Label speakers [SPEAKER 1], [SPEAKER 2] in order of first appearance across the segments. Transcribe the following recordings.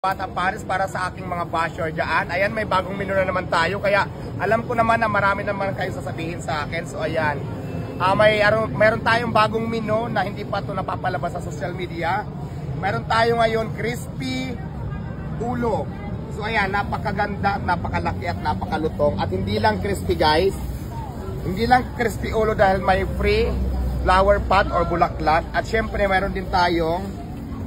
[SPEAKER 1] Bata Paris para sa aking mga basher dyan. Ayan, may bagong menu na naman tayo. Kaya alam ko naman na marami naman kayo sasabihin sa akin. So ayan, mayroon tayong bagong menu na hindi pa ito napapalabas sa social media. Mayroon tayo ngayon crispy ulo. So ayan, napakaganda, napakalaki at napakalutong. At hindi lang crispy guys, hindi lang crispy ulo dahil may free flower pot or bulaklak. At syempre mayroon din tayong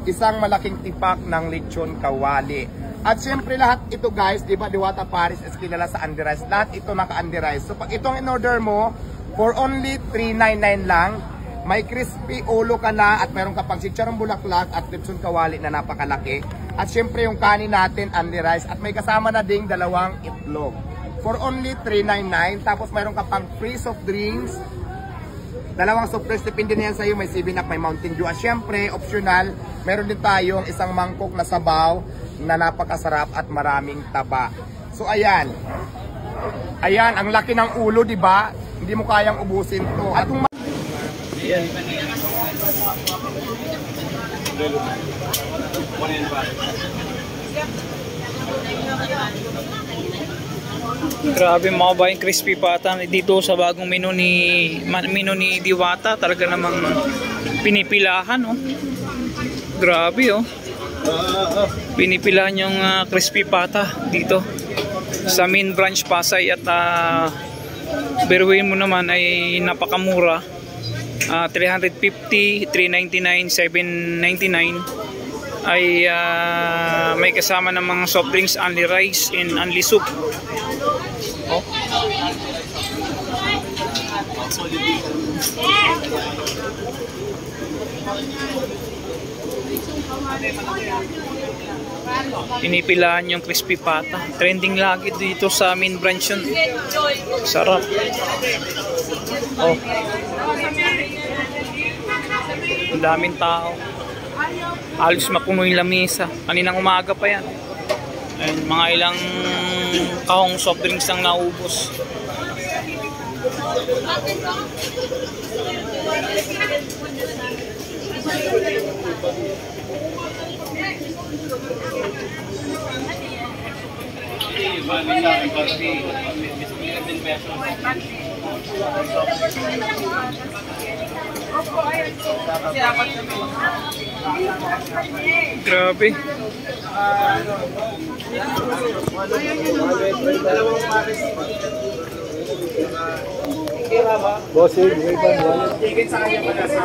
[SPEAKER 1] isang malaking tipak ng lechon kawali. At syempre lahat ito guys, di ba, Diwata Paris is kilala sa Andy Rice. Lahat ito naka-Andy Rice. So pag itong in-order mo, for only $3.99 lang, may crispy ulo ka na at meron ka pang chicharong bulaklak at lechon kawali na napakalaki. At syempre yung kanin natin, Andy Rice. At may kasama na ding dalawang itlog. For only $3.99. Tapos meron ka pang free soft drinks, dalawang soft drinks, depende na yan sa'yo. May 7-Up, may Mountain Dew. At syempre, optional, meron din tayong isang mangkok na sabaw na napakasarap at maraming taba. So ayan. Ayan, ang laki ng ulo, di ba? Hindi mo kayang ubusin to. At kung
[SPEAKER 2] yan. Grabe mga bayan, crispy pata dito sa bagong menu ni Diwata. Talaga namang pinipilahan, oh. Grabe, oh. Pinipilahan yung crispy pata dito sa main branch Pasay. At beruin mo naman ay napakamura. 350, 399, 799 ay may kasama ng mga soft drinks, only rice and only soup. Oh. Pinipilahan yung crispy pata. Trending lagi dito sa main branch yun. Sarap. Oh. Ang daming tao. Halos mapuno yung lamesa. Kaninang umaga pa yan. Ayun, mga ilang kahong soft drinks ang naubos. Grabe.
[SPEAKER 3] Bossing, wait lang.
[SPEAKER 1] tigit sa kanya pala sa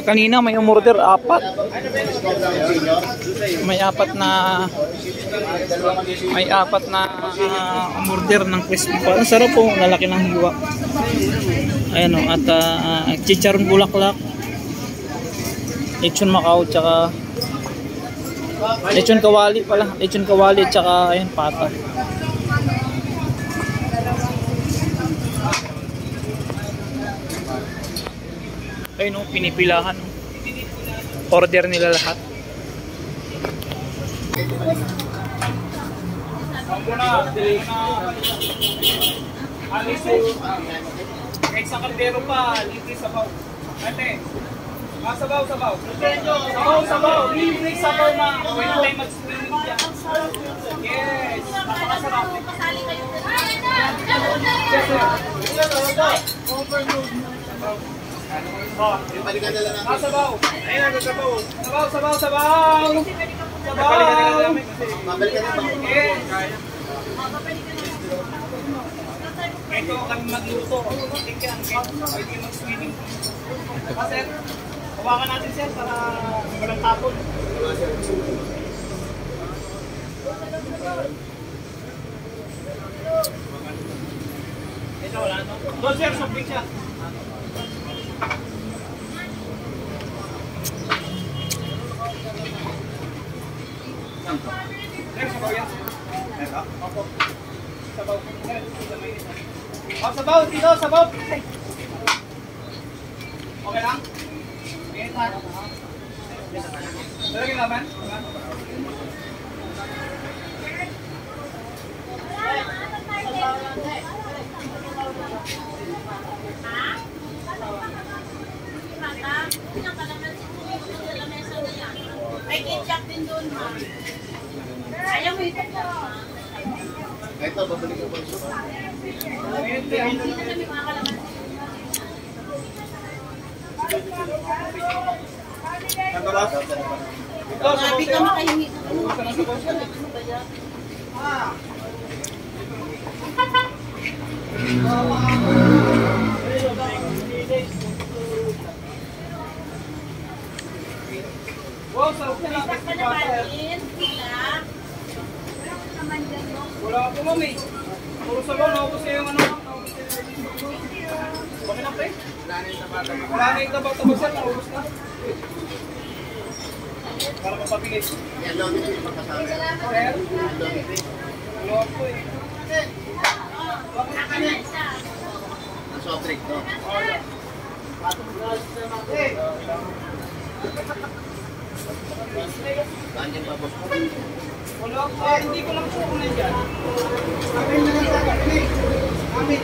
[SPEAKER 2] Kanina may umorder 4. May apat na umorder ng crispy pa. Ang sarap po, lalaki ng hiwa. Ayan, oh, at chicharong bulaklak, lechon Macau, tsaka lechon kawali pala. Lechon kawali tsaka ayan, pata. Ayun, oh, pinipilahan, oh. Order nila lahat.
[SPEAKER 4] Kahit sa kaldero pa, libre sabaw. Ate, sabaw. Sabaw. Libre sabaw na. Pwede tayo mag-swimming dyan. Yes, napakasarap. Sabaw. Ayun, sabaw. Ito kami magluto. Pwede mag-swimming. Sir, hawakan natin sir para walang tapon. Ito wala, no? Doon sir, shopping siya. Sir, sabaw yan. Ito? Opo. Sabaw. Oh, sabaw. Dito, sabaw. Okay lang? Okay, pa. Lalagyan naman?
[SPEAKER 5] May ketchup din doon, ha? Ayaw mo ito po.
[SPEAKER 1] Ito, babalik ko ba ito?
[SPEAKER 5] Hindi na kami makakalaman. Grabe ka makahingi. Ano ba yan?
[SPEAKER 4] Wow, sarap na lang.
[SPEAKER 5] Isak pa na balin. Sila. Naman dyan, no?
[SPEAKER 4] Wala ako, mami. Puro sabaw, naubos na yung ano. Okay na, pre? Wala na yung tabak-tabak sir, naubos na. Para mapabilis.
[SPEAKER 1] Yan, lobby ko yung makasama.
[SPEAKER 4] Sir? Ano ako eh?
[SPEAKER 5] Nakanan siya.
[SPEAKER 1] Ang soft drink, no? Ganyan pa, boss.
[SPEAKER 4] Wala ako. Hindi ko lang po na dyan.
[SPEAKER 5] Amin.